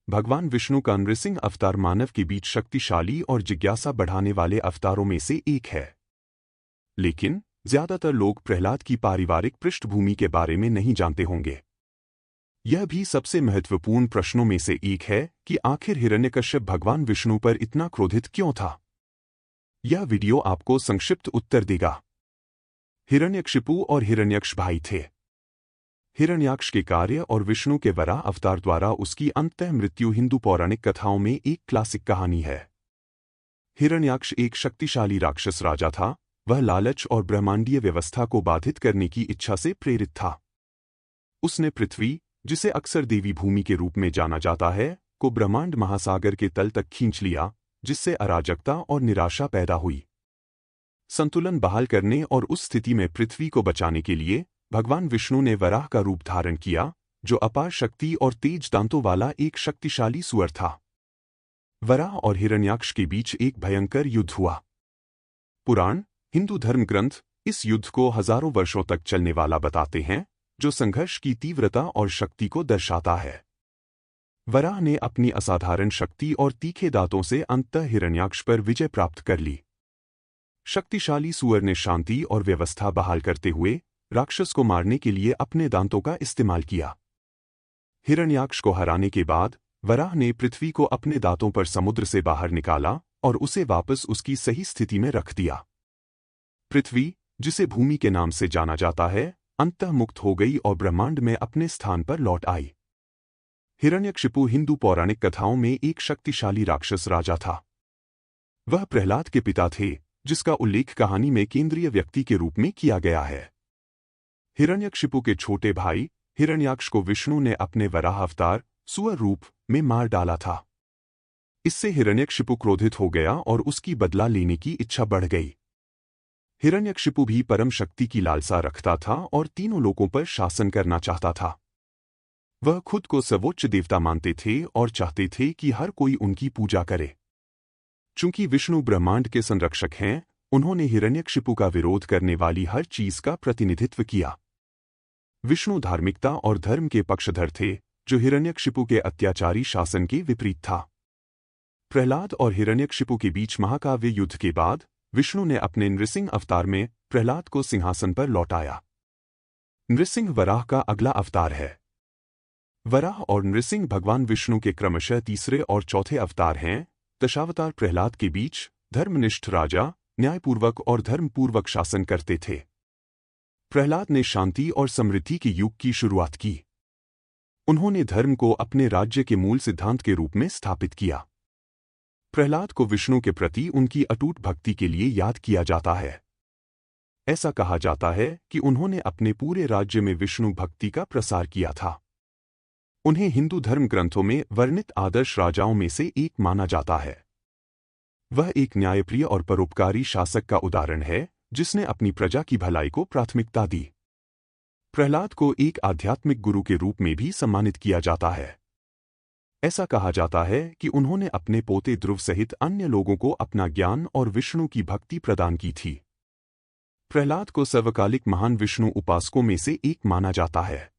भगवान विष्णु का नृसिंह अवतार मानव के बीच शक्तिशाली और जिज्ञासा बढ़ाने वाले अवतारों में से एक है। लेकिन ज्यादातर लोग प्रहलाद की पारिवारिक पृष्ठभूमि के बारे में नहीं जानते होंगे। यह भी सबसे महत्वपूर्ण प्रश्नों में से एक है कि आखिर हिरण्यकश्यप भगवान विष्णु पर इतना क्रोधित क्यों था। यह वीडियो आपको संक्षिप्त उत्तर देगा। हिरण्यकशिपु और हिरण्यक्ष भाई थे। हिरण्याक्ष के कार्य और विष्णु के वराह अवतार द्वारा उसकी अंततः मृत्यु हिंदू पौराणिक कथाओं में एक क्लासिक कहानी है। हिरण्याक्ष एक शक्तिशाली राक्षस राजा था। वह लालच और ब्रह्मांडीय व्यवस्था को बाधित करने की इच्छा से प्रेरित था। उसने पृथ्वी, जिसे अक्सर देवी भूमि के रूप में जाना जाता है, को ब्रह्मांड महासागर के तल तक खींच लिया, जिससे अराजकता और निराशा पैदा हुई। संतुलन बहाल करने और उस स्थिति में पृथ्वी को बचाने के लिए भगवान विष्णु ने वराह का रूप धारण किया, जो अपार शक्ति और तेज दांतों वाला एक शक्तिशाली सुअर था। वराह और हिरण्याक्ष के बीच एक भयंकर युद्ध हुआ। पुराण, हिंदू धर्म ग्रंथ इस युद्ध को हजारों वर्षों तक चलने वाला बताते हैं, जो संघर्ष की तीव्रता और शक्ति को दर्शाता है। वराह ने अपनी असाधारण शक्ति और तीखे दांतों से अंततः हिरण्याक्ष पर विजय प्राप्त कर ली। शक्तिशाली सुअर ने शांति और व्यवस्था बहाल करते हुए राक्षस को मारने के लिए अपने दांतों का इस्तेमाल किया। हिरण्याक्ष को हराने के बाद वराह ने पृथ्वी को अपने दांतों पर समुद्र से बाहर निकाला और उसे वापस उसकी सही स्थिति में रख दिया। पृथ्वी, जिसे भूमि के नाम से जाना जाता है, अंततः मुक्त हो गई और ब्रह्मांड में अपने स्थान पर लौट आई। हिरण्यकशिपु हिंदू पौराणिक कथाओं में एक शक्तिशाली राक्षस राजा था। वह प्रहलाद के पिता थे, जिसका उल्लेख कहानी में केंद्रीय व्यक्ति के रूप में किया गया है। हिरण्यकशिपु के छोटे भाई हिरण्याक्ष को विष्णु ने अपने वराह अवतार सुअर रूप में मार डाला था। इससे हिरण्यकशिपु क्रोधित हो गया और उसकी बदला लेने की इच्छा बढ़ गई। हिरण्यकशिपु भी परम शक्ति की लालसा रखता था और तीनों लोकों पर शासन करना चाहता था। वह खुद को सर्वोच्च देवता मानते थे और चाहते थे कि हर कोई उनकी पूजा करे। चूंकि विष्णु ब्रह्मांड के संरक्षक हैं, उन्होंने हिरण्यकशिपु का विरोध करने वाली हर चीज का प्रतिनिधित्व किया। विष्णु धार्मिकता और धर्म के पक्षधर थे, जो हिरण्यकशिपु के अत्याचारी शासन के विपरीत था। प्रहलाद और हिरण्यकशिपु के बीच महाकाव्य युद्ध के बाद विष्णु ने अपने नृसिंह अवतार में प्रहलाद को सिंहासन पर लौटाया। नृसिंह वराह का अगला अवतार है। वराह और नृसिंह भगवान विष्णु के क्रमशः तीसरे और चौथे अवतार हैं। दशावतार प्रहलाद के बीच धर्मनिष्ठ राजा न्यायपूर्वक और धर्मपूर्वक शासन करते थे। प्रहलाद ने शांति और समृद्धि के युग की शुरुआत की। उन्होंने धर्म को अपने राज्य के मूल सिद्धांत के रूप में स्थापित किया। प्रहलाद को विष्णु के प्रति उनकी अटूट भक्ति के लिए याद किया जाता है। ऐसा कहा जाता है कि उन्होंने अपने पूरे राज्य में विष्णु भक्ति का प्रसार किया था। उन्हें हिंदू धर्म ग्रंथों में वर्णित आदर्श राजाओं में से एक माना जाता है। वह एक न्यायप्रिय और परोपकारी शासक का उदाहरण है, जिसने अपनी प्रजा की भलाई को प्राथमिकता दी। प्रहलाद को एक आध्यात्मिक गुरु के रूप में भी सम्मानित किया जाता है। ऐसा कहा जाता है कि उन्होंने अपने पोते ध्रुव सहित अन्य लोगों को अपना ज्ञान और विष्णु की भक्ति प्रदान की थी। प्रहलाद को सर्वकालिक महान विष्णु उपासकों में से एक माना जाता है।